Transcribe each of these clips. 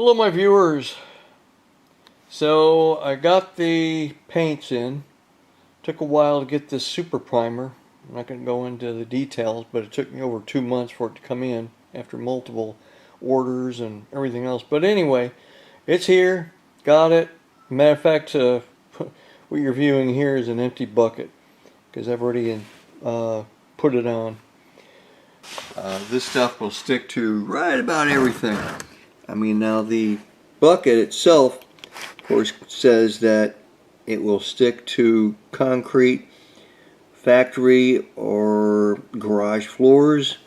Hello my viewers. So I got the paints in. Took a while to get this super primer. I'm not going to go into the details, but it took me over 2 months for it to come in after multiple orders and everything else. But anyway, it's here. Got it. Matter of fact, what you're viewing here is an empty bucket because I've already put it on. This stuff will stick to right about everything. I mean, now the bucket itself, of course, says that it will stick to concrete, factory or garage floors,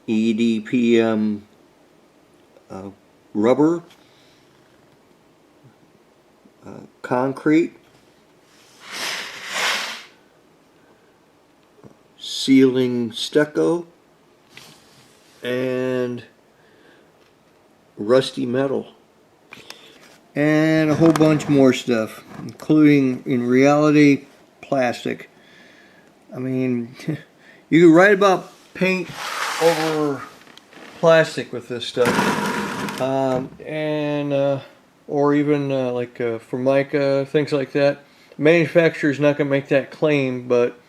EDPM rubber, concrete, ceiling stucco, and rusty metal, and a whole bunch more stuff, including, in reality, plastic. I mean, you can write about paint over plastic with this stuff, or even like Formica, things like that. The manufacturer's not going to make that claim, but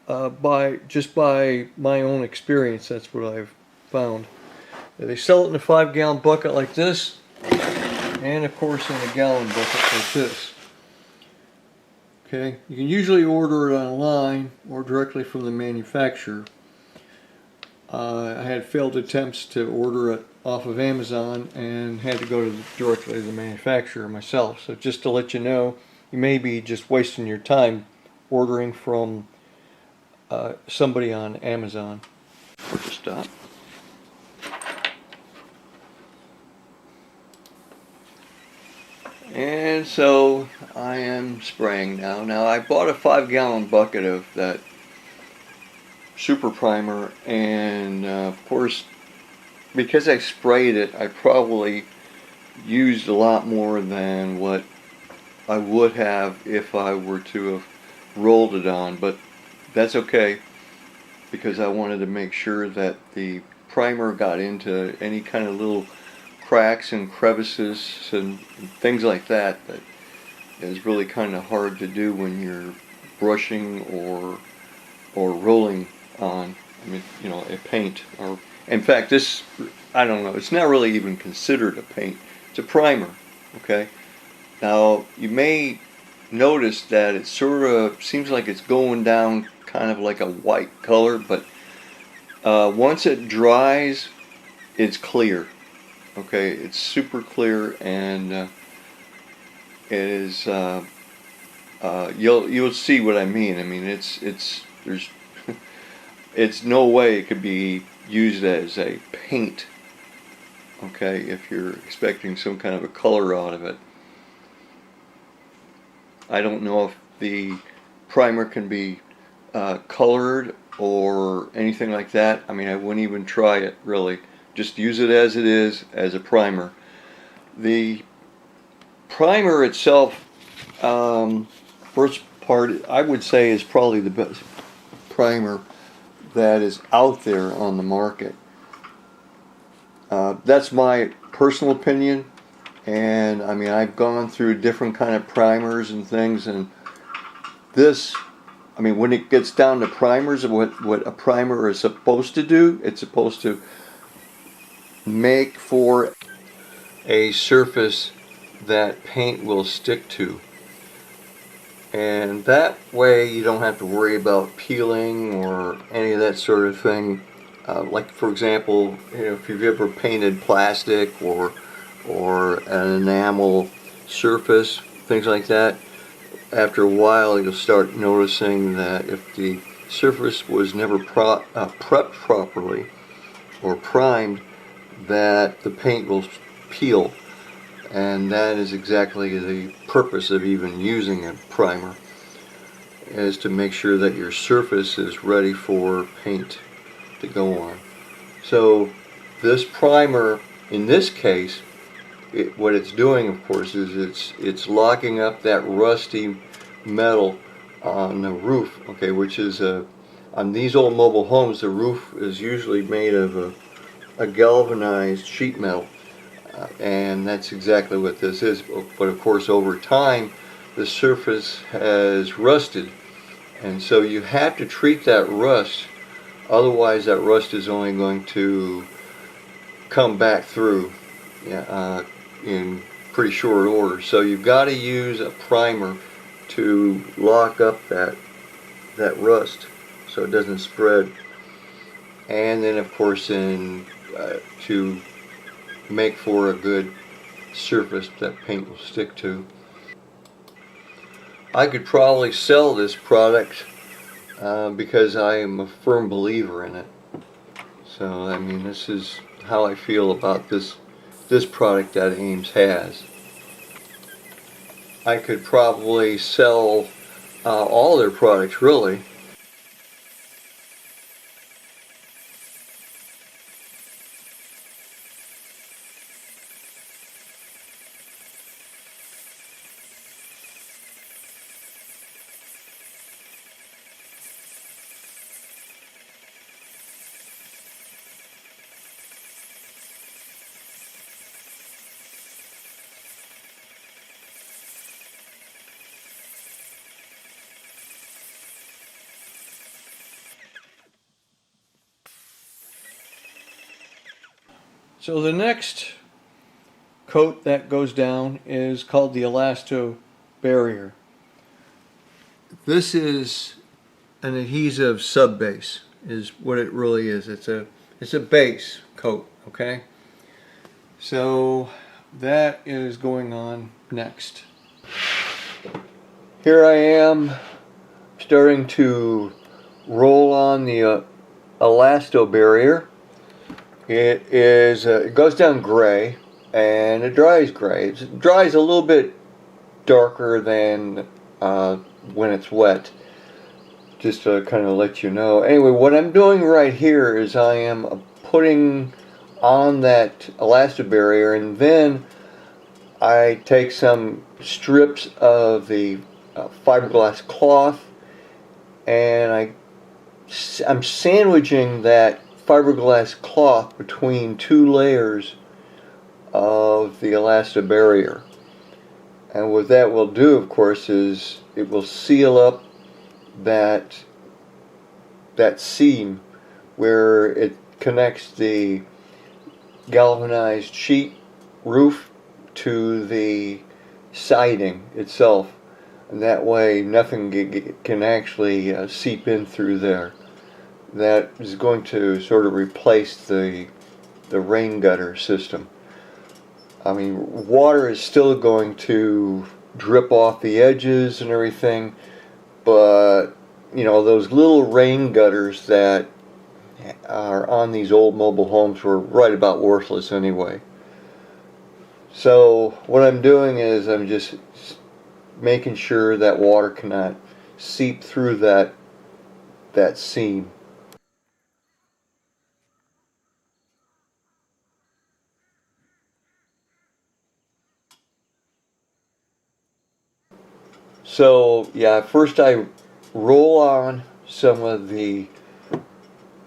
by my own experience, that's what I've found. They sell it in a 5-gallon bucket like this, and of course in a gallon bucket like this. Okay, you can usually order it online or directly from the manufacturer. I had failed attempts to order it off of Amazon and had to go directly to the manufacturer myself. So just to let you know, you may be just wasting your time ordering from somebody on Amazon. Or to stop. And so I am spraying now. Now I bought a 5-gallon bucket of that super primer, and of course, because I sprayed it, I probably used a lot more than what I would have if I were to have rolled it on, but that's okay, because I wanted to make sure that the primer got into any kind of little cracks and crevices and things like that that is really kind of hard to do when you're brushing or rolling on, I mean, you know, a paint. Or in fact, this, I don't know, it's not really even considered a paint. It's a primer. Okay, now you may notice that it sort of seems like it's going down kind of like a white color, but once it dries, it's clear. Okay, it's super clear, and it is. You'll see what I mean. I mean, there's it's no way it could be used as a paint. Okay, if you're expecting some kind of a color out of it. I don't know if the primer can be colored or anything like that. I mean, I wouldn't even try it really. Just use it as it is, as a primer. The primer itself, first part, I would say, is probably the best primer that is out there on the market. That's my personal opinion, and I mean, I've gone through different kind of primers and things, and this, I mean, when it gets down to primers and what a primer is supposed to do, it's supposed to make for a surface that paint will stick to, and that way you don't have to worry about peeling or any of that sort of thing. Like, for example, you know, if you've ever painted plastic or an enamel surface, things like that, after a while you'll start noticing that if the surface was never prepped properly or primed, that the paint will peel, and that is exactly the purpose of even using a primer, is to make sure that your surface is ready for paint to go on. So this primer, in this case, what it's doing, of course, is it's locking up that rusty metal on the roof. Okay, which is on these old mobile homes, the roof is usually made of a galvanized sheet metal, and that's exactly what this is. But of course, over time, the surface has rusted, and so you have to treat that rust. Otherwise, that rust is only going to come back through in pretty short order. So you've got to use a primer to lock up that rust so it doesn't spread. And then, of course, to make for a good surface that paint will stick to. I could probably sell this product because I am a firm believer in it. So I mean, this is how I feel about this product that Ames has. I could probably sell all their products, really. So the next coat that goes down is called the Elasto barrier. This is an adhesive sub-base, is what it really is. It's a base coat, okay? So that is going on next. Here I am starting to roll on the Elasto barrier. It goes down gray and it dries gray. It dries a little bit darker than when it's wet, just to kind of let you know. Anyway, what I'm doing right here is I am putting on that Elasto barrier, and then I take some strips of the fiberglass cloth, and I'm sandwiching that fiberglass cloth between two layers of the Elasto barrier. And what that will do, of course, is it will seal up that seam where it connects the galvanized sheet roof to the siding itself. And that way nothing can actually seep in through there. That is going to sort of replace the rain gutter system. I mean, water is still going to drip off the edges and everything, but you know, those little rain gutters that are on these old mobile homes were right about worthless anyway. So what I'm doing is I'm just making sure that water cannot seep through that seam. So yeah, first I roll on some of the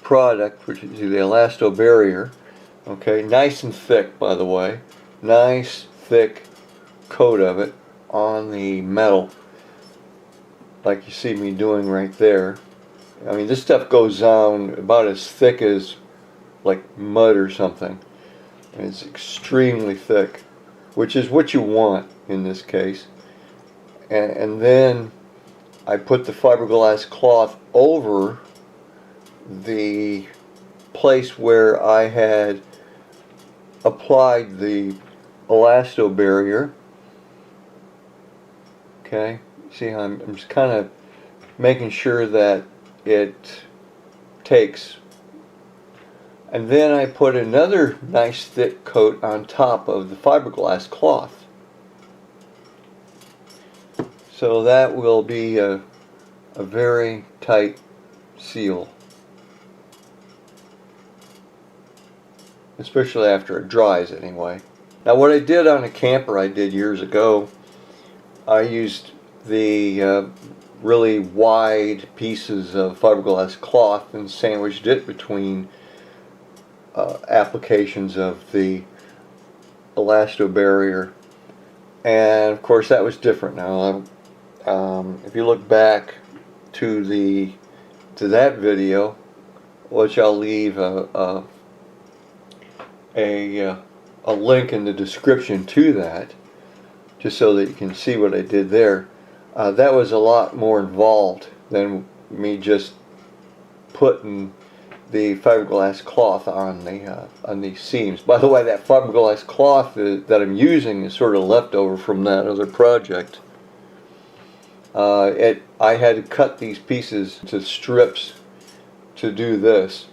product, which is the Elasto barrier. Okay, nice and thick, by the way. Nice thick coat of it on the metal, like you see me doing right there. I mean, this stuff goes down about as thick as like mud or something. And it's extremely thick, which is what you want in this case. And then I put the fiberglass cloth over the place where I had applied the Elasto barrier. Okay, see how I'm just kind of making sure that it takes. And then I put another nice thick coat on top of the fiberglass cloth. So that will be a very tight seal, especially after it dries anyway. Now what I did on a camper I did years ago, I used the really wide pieces of fiberglass cloth and sandwiched it between applications of the Elasto barrier, and of course that was different. Now, if you look back to that video, which I'll leave a link in the description to that, just so that you can see what I did there. That was a lot more involved than me just putting the fiberglass cloth on the seams. By the way, that fiberglass cloth that I'm using is sort of leftover from that other project. I had to cut these pieces to strips to do this.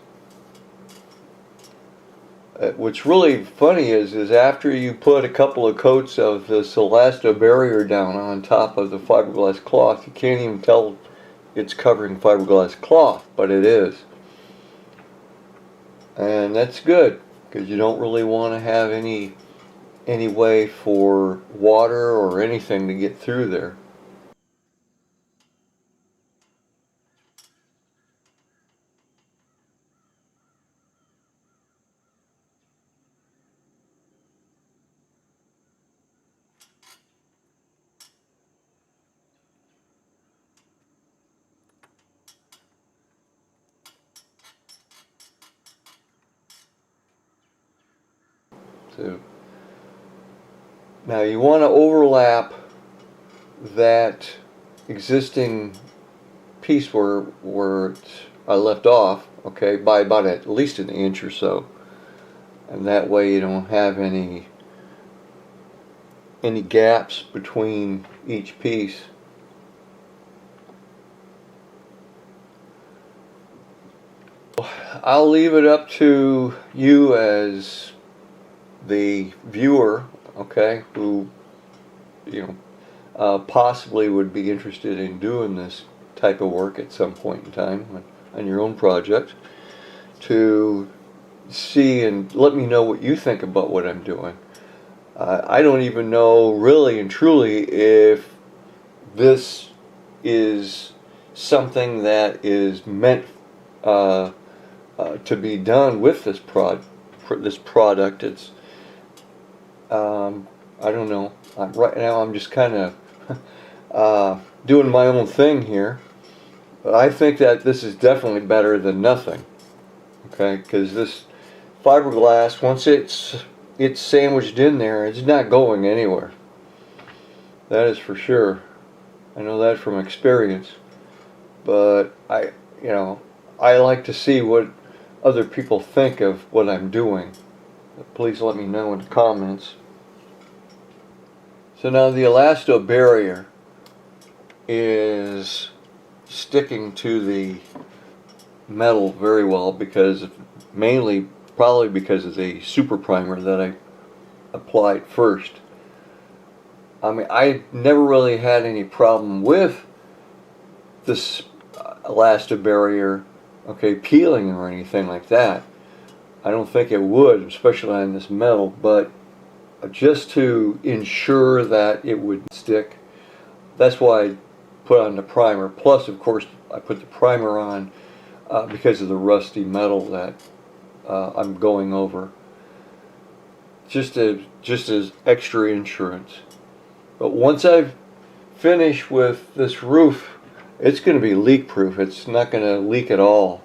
What's really funny is after you put a couple of coats of this Elasto barrier down on top of the fiberglass cloth, you can't even tell it's covering fiberglass cloth, but it is. And that's good, because you don't really want to have any way for water or anything to get through there. So now you want to overlap that existing piece where I left off, okay, by about at least an inch or so, and that way you don't have any gaps between each piece. I'll leave it up to you as the viewer, okay, who possibly would be interested in doing this type of work at some point in time on your own project, to see and let me know what you think about what I'm doing. I don't even know really and truly if this is something that is meant to be done with this product. It's I don't know. Right now I'm just kind of doing my own thing here, but I think that this is definitely better than nothing. Okay, because this fiberglass, once it's sandwiched in there, it's not going anywhere. That is for sure. I know that from experience. But I like to see what other people think of what I'm doing. Please let me know in the comments. So now the Elasto barrier is sticking to the metal very well, because probably because of the super primer that I applied first. I mean, I never really had any problem with this Elasto barrier, okay, peeling or anything like that. I don't think it would, especially on this metal, but just to ensure that it would stick, that's why I put on the primer. Plus, of course, I put the primer on because of the rusty metal that I'm going over, just as extra insurance. But once I've finished with this roof, it's going to be leak proof. It's not going to leak at all.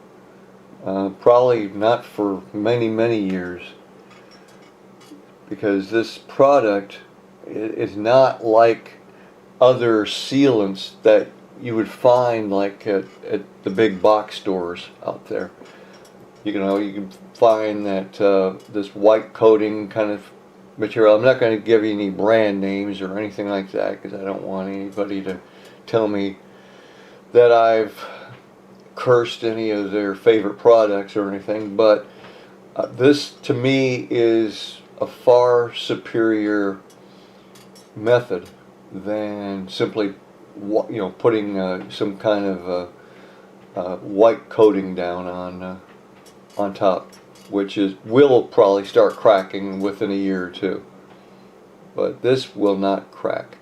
Probably not for many years, because this product is not like other sealants that you would find like at the big box stores out there. You can find that this white coating kind of material. I'm not going to give you any brand names or anything like that, because I don't want anybody to tell me that I've cursed any of their favorite products or anything. But this to me is a far superior method than simply putting some kind of white coating down on top, which will probably start cracking within a year or two. But this will not crack.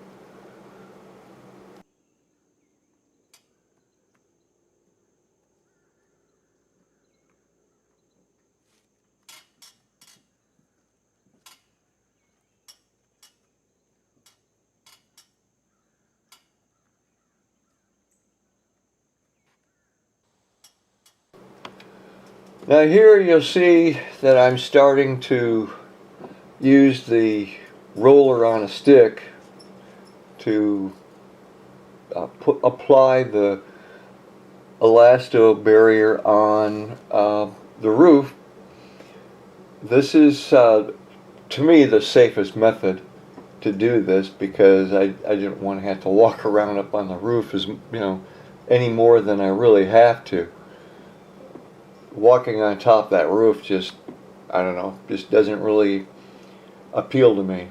Now here you'll see that I'm starting to use the roller on a stick to apply the Elasto barrier on the roof. This is to me the safest method to do this, because I didn't want to have to walk around up on the roof any more than I really have to. Walking on top of that roof just, I don't know, just doesn't really appeal to me.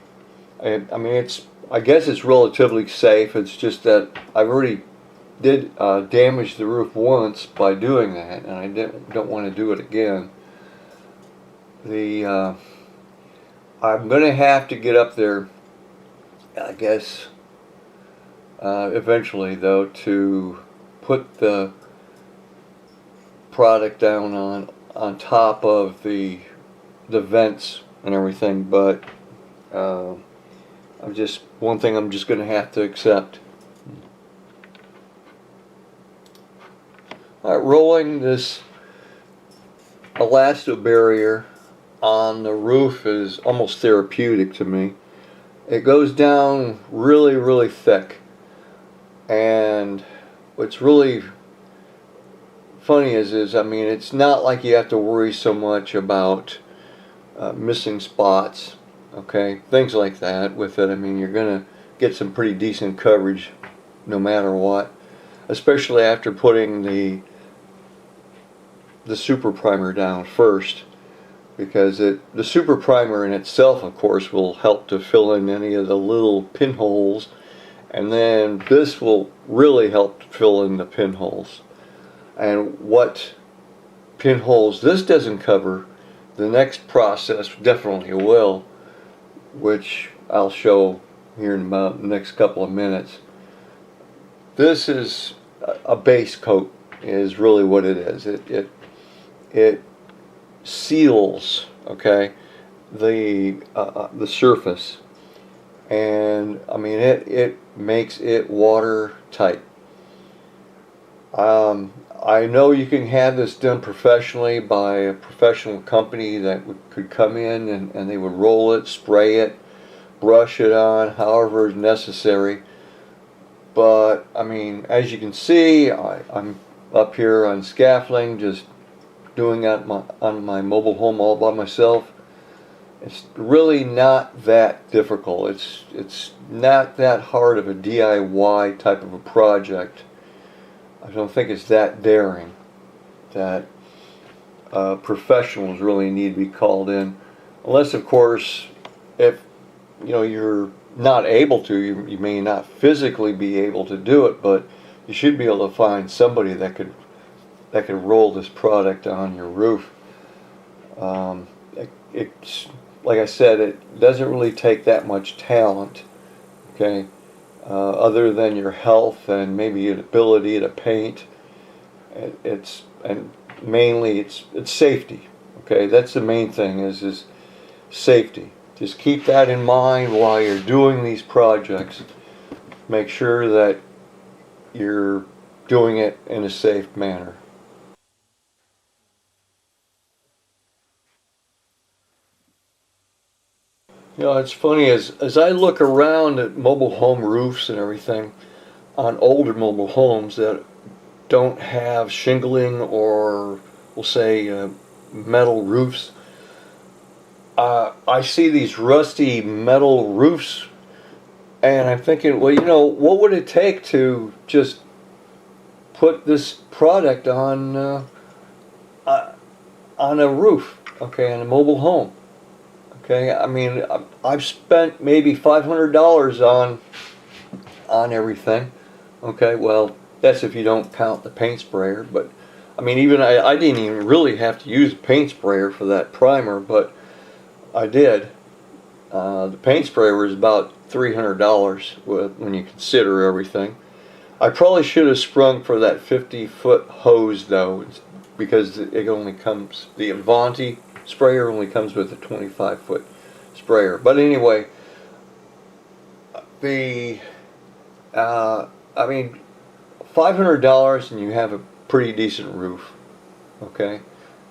I mean, I guess it's relatively safe. It's just that I've already did damage the roof once by doing that, and I don't want to do it again. I'm going to have to get up there, I guess, eventually though, to put the product down on top of the vents and everything, but one thing I'm just going to have to accept. Rolling this Elasto barrier on the roof is almost therapeutic to me. It goes down really, really thick, and what's really funny is I mean, it's not like you have to worry so much about missing spots, okay, things like that with it. I mean, you're gonna get some pretty decent coverage no matter what, especially after putting the super primer down first, because the super primer in itself, of course, will help to fill in any of the little pinholes, and then this will really help fill in the pinholes. And what pinholes this doesn't cover, the next process definitely will, which I'll show here in about the next couple of minutes. This is a base coat, is really what it is. It seals, okay, the surface, and I mean it makes it watertight. I know you can have this done professionally by a professional company that could come in and they would roll it, spray it, brush it on, however is necessary. But I mean, as you can see, I'm up here on scaffolding, just doing that on my mobile home all by myself. It's really not that difficult. It's not that hard of a DIY type of a project. I don't think it's that daring that professionals really need to be called in, unless of course if you're not able to, you may not physically be able to do it, but you should be able to find somebody that could roll this product on your roof. It's like I said, it doesn't really take that much talent, okay, other than your health and maybe an ability to paint. And mainly it's safety. Okay, that's the main thing, is safety. Just keep that in mind while you're doing these projects. Make sure that you're doing it in a safe manner. It's funny, as I look around at mobile home roofs and everything, on older mobile homes that don't have shingling, or we'll say metal roofs, I see these rusty metal roofs, and I'm thinking, well, what would it take to just put this product on a roof, okay, on a mobile home? Okay, I mean, I've spent maybe $500 on everything. Okay, well, that's if you don't count the paint sprayer. But I mean, even I didn't even really have to use a paint sprayer for that primer, but I did. The paint sprayer was about $300 when you consider everything. I probably should have sprung for that 50-foot hose though, because it only comes, the Avanti sprayer only comes with a 25-foot sprayer. But anyway, I mean, $500 and you have a pretty decent roof, okay?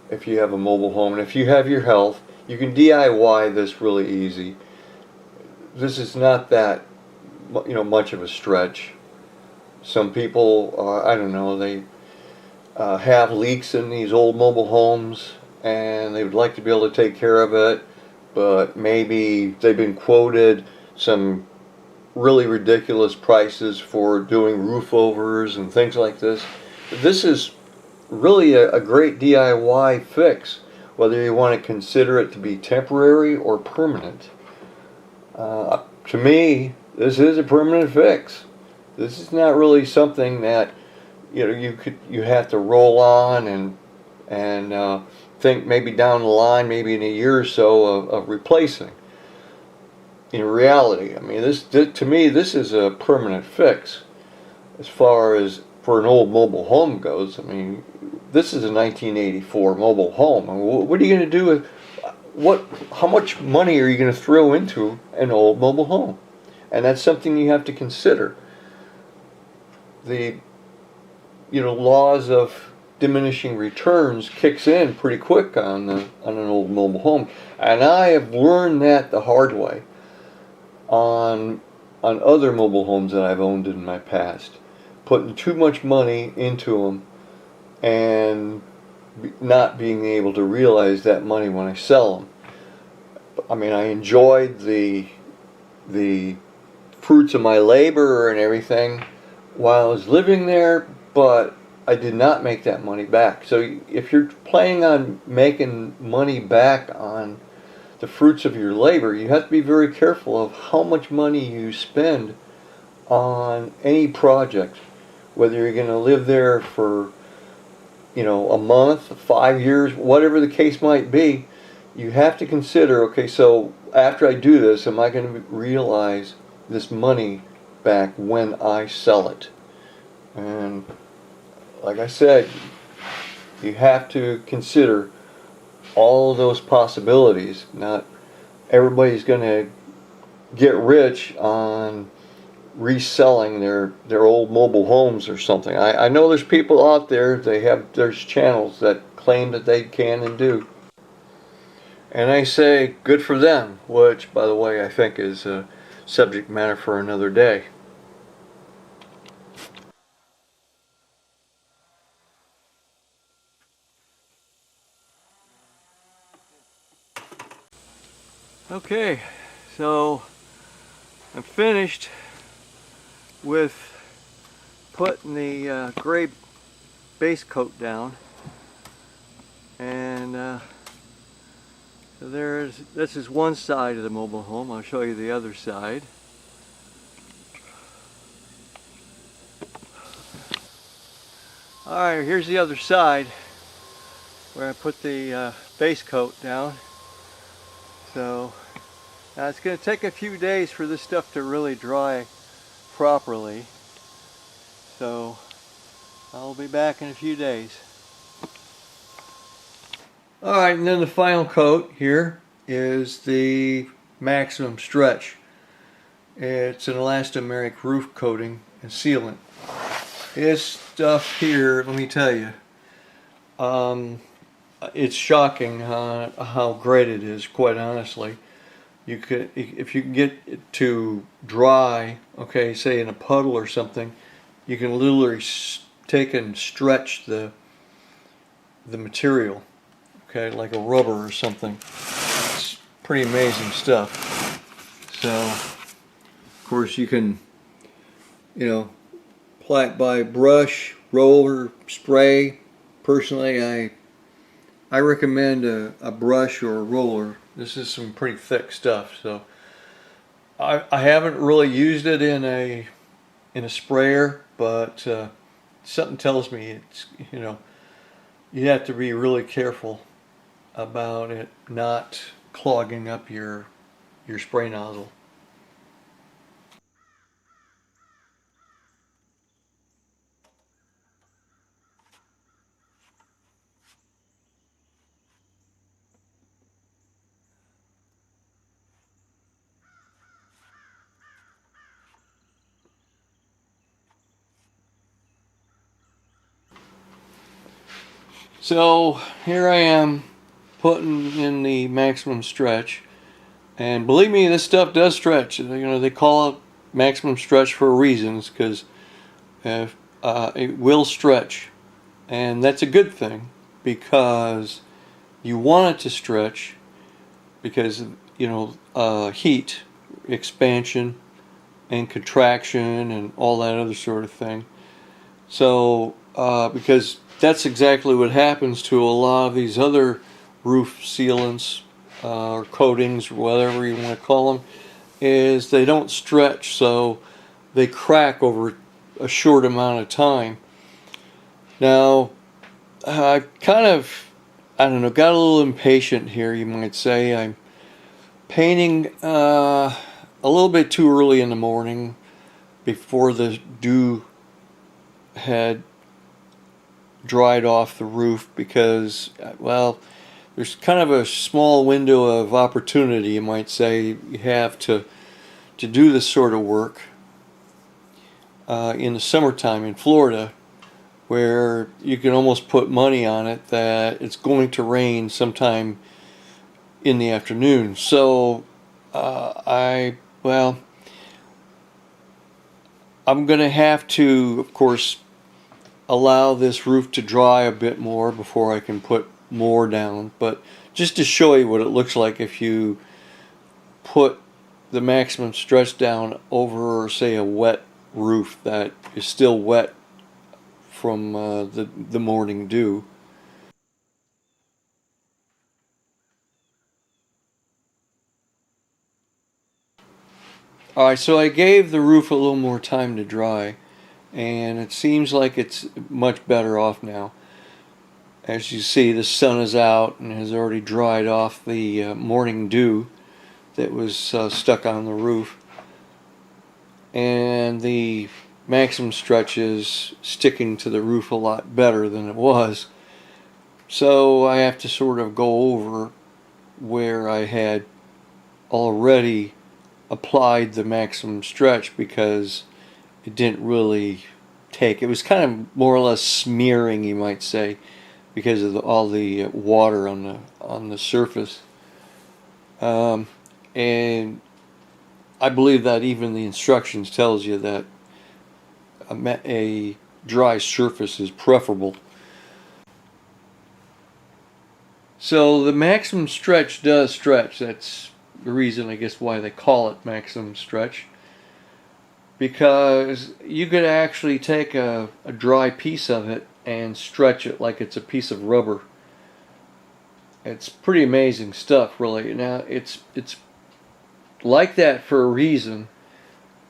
if you have a mobile home, and if you have your health, you can DIY this really easy. This is not that much of a stretch. Some people, I don't know, they have leaks in these old mobile homes, and they would like to be able to take care of it, but maybe they've been quoted some really ridiculous prices for doing roof overs and things like this. This is really a great DIY fix, whether you want to consider it to be temporary or permanent. To me, this is a permanent fix. This is not really something that you have to roll on and think maybe down the line, maybe in a year or so of replacing. In reality, I mean, to me, this is a permanent fix. As far as for an old mobile home goes, I mean, this is a 1984 mobile home. I mean, what are you going to do with how much money are you going to throw into an old mobile home? And that's something you have to consider. The laws of diminishing returns kicks in pretty quick on an old mobile home, and I have learned that the hard way on other mobile homes that I've owned in my past, putting too much money into them and not being able to realize that money when I sell them. I mean, I enjoyed the fruits of my labor and everything while I was living there, but I did not make that money back. So if you're planning on making money back on the fruits of your labor, you have to be very careful of how much money you spend on any project, whether you're going to live there for a month, 5 years, whatever the case might be. You have to consider, okay, so after I do this, am I going to realize this money back when I sell it? And like I said, you have to consider all of those possibilities. Not everybody's going to get rich on reselling their old mobile homes or something. I know there's people out there, there's channels that claim that they can and do. And I say good for them, which by the way I think is a subject matter for another day. Okay, so I'm finished with putting the gray base coat down, and this is one side of the mobile home. I'll show you the other side. Alright, here's the other side where I put the base coat down. So now it's going to take a few days for this stuff to really dry properly. So I'll be back in a few days. Alright, and then the final coat here is the maximum stretch. It's an elastomeric roof coating and sealant. This stuff here, let me tell you, it's shocking how great it is, quite honestly. If you can get it to dry, okay, say in a puddle or something, you can literally take and stretch the material, okay, like a rubber or something. It's pretty amazing stuff. So, of course, you can, apply it by brush, roller, spray. Personally, I recommend a brush or a roller. This is some pretty thick stuff, so I haven't really used it in a sprayer, but something tells me it's you have to be really careful about it not clogging up your spray nozzle. So here I am putting in the maximum stretch, and believe me, this stuff does stretch. They call it maximum stretch for a reason, because it will stretch, and that's a good thing because you want it to stretch because heat, expansion, and contraction, and all that other sort of thing. So because that's exactly what happens to a lot of these other roof sealants or coatings, or whatever you want to call them, is they don't stretch, so they crack over a short amount of time. Now, I kind of, I don't know, got a little impatient here, you might say. I'm painting a little bit too early in the morning before the dew had dried off the roof because, well, there's kind of a small window of opportunity, you might say, you have to do this sort of work in the summertime in Florida, where you can almost put money on it that it's going to rain sometime in the afternoon. So well, I'm going to have to, of course, allow this roof to dry a bit more before I can put more down. But just to show you what it looks like if you put the maximum stretch down over, say, a wet roof that is still wet from the morning dew. Alright, so I gave the roof a little more time to dry, and it seems like it's much better off now. As you see, the sun is out and has already dried off the morning dew that was stuck on the roof, and the maximum stretch is sticking to the roof a lot better than it was. So I have to sort of go over where I had already applied the maximum stretch because it didn't really take. It was kind of more or less smearing, you might say, because of all the water on the surface. And I believe that even the instructions tells you that a dry surface is preferable. So the maximum stretch does stretch. That's the reason, I guess, why they call it maximum stretch. Because you could actually take a dry piece of it and stretch it like it's a piece of rubber. It's pretty amazing stuff, really. Now, it's like that for a reason.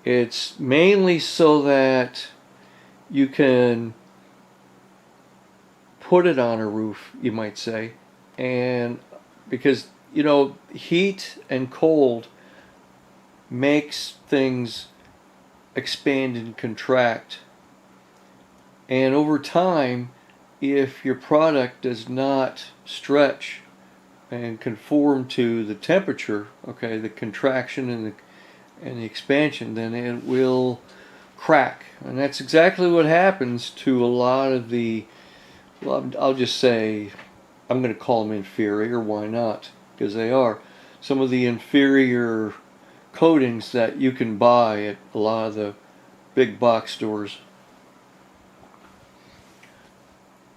It's mainly so that you can put it on a roof, you might say, and because heat and cold makes things expand and contract, and over time, if your product does not stretch and conform to the temperature, okay, the contraction and the expansion, then it will crack. And that's exactly what happens to a lot of the, well, I'll just say, I'm going to call them inferior, why not? Because they are. Some of the inferior coatings that you can buy at a lot of the big box stores.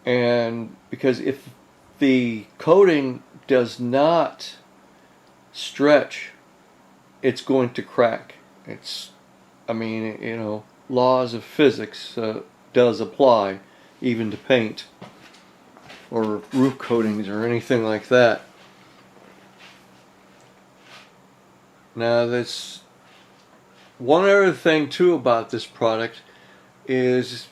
And because if the coating does not stretch, it's going to crack. Laws of physics does apply even to paint or roof coatings or anything like that. Now, this one other thing too about this product is,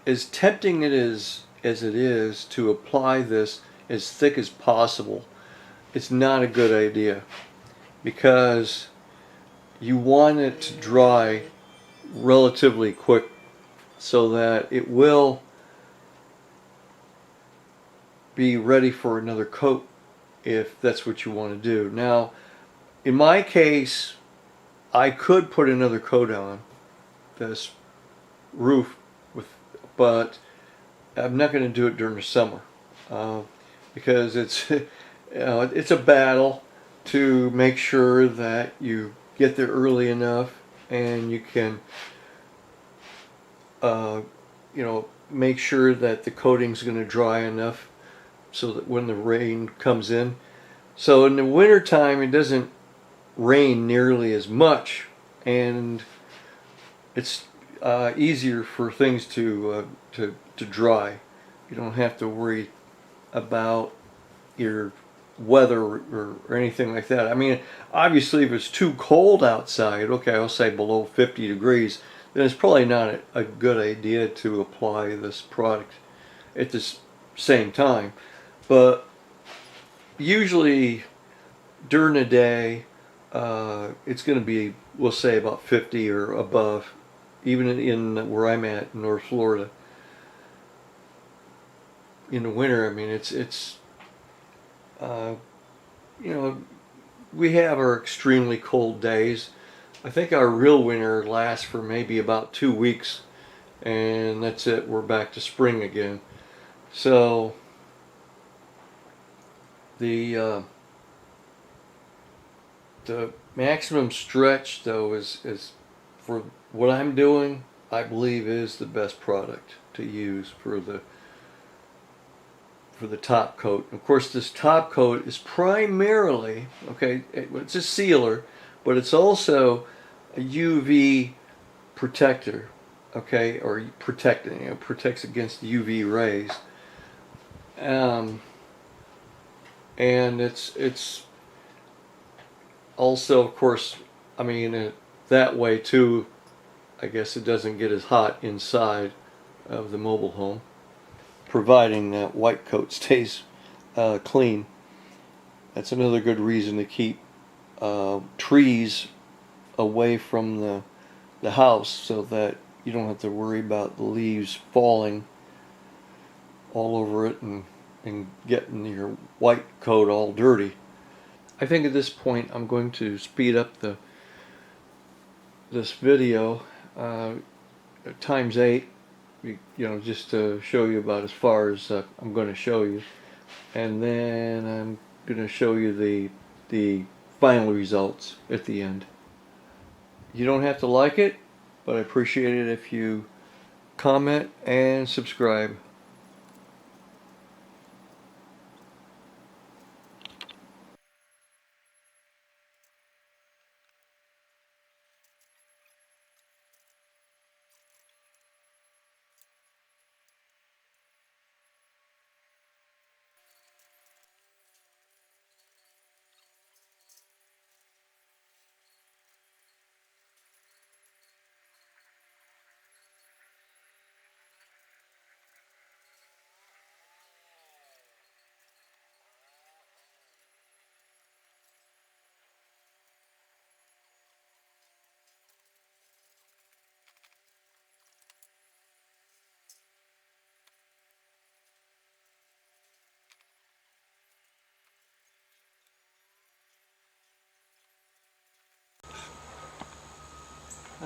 as tempting it is as it is to apply this as thick as possible, it's not a good idea, because you want it to dry relatively quick so that it will be ready for another coat if that's what you want to do. Now, in my case, I could put another coat on this roof but I'm not going to do it during the summer. because it's it's a battle to make sure that you get there early enough and you can uh, make sure that the coating's going to dry enough so that when the rain comes in. So in the wintertime it doesn't rain nearly as much, and it's easier for things to dry. You don't have to worry about your weather or anything like that. I mean, obviously, if it's too cold outside, okay, I'll say below 50 degrees, then it's probably not a good idea to apply this product at the same time. But usually during the day, it's going to be, we'll say, about 50 or above, even in where I'm at in North Florida. In the winter, I mean, it's uh, you know, we have our extremely cold days. I think our real winter lasts for maybe about 2 weeks, and that's it. We're back to spring again. So the the maximum stretch, though, is for what I'm doing, I believe is the best product to use for the top coat. Of course, this top coat is primarily, okay, it's a sealer, but it's also a UV protector, okay, or protecting, it protects against the UV rays. Um, and it's also, of course, I mean, that way too, I guess it doesn't get as hot inside of the mobile home, providing that white coat stays clean. That's another good reason to keep trees away from the house, so that you don't have to worry about the leaves falling all over it and getting your white coat all dirty. I think at this point I'm going to speed up this video times 8, just to show you about as far as I'm going to show you, and then I'm going to show you the final results at the end. You don't have to like it, but I appreciate it if you comment and subscribe.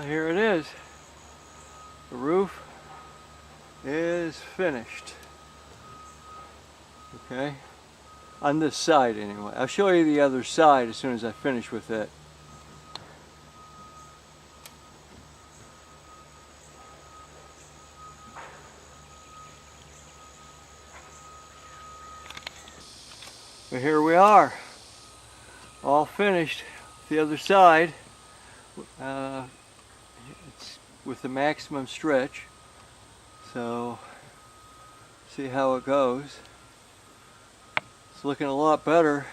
Here it is. The roof is finished. Okay, on this side anyway. I'll show you the other side as soon as I finish with it. But here we are, all finished. The other side, it's with the maximum stretch. So, see how it goes. It's looking a lot better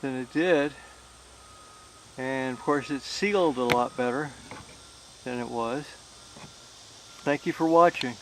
than it did. And of course it's sealed a lot better than it was. Thank you for watching.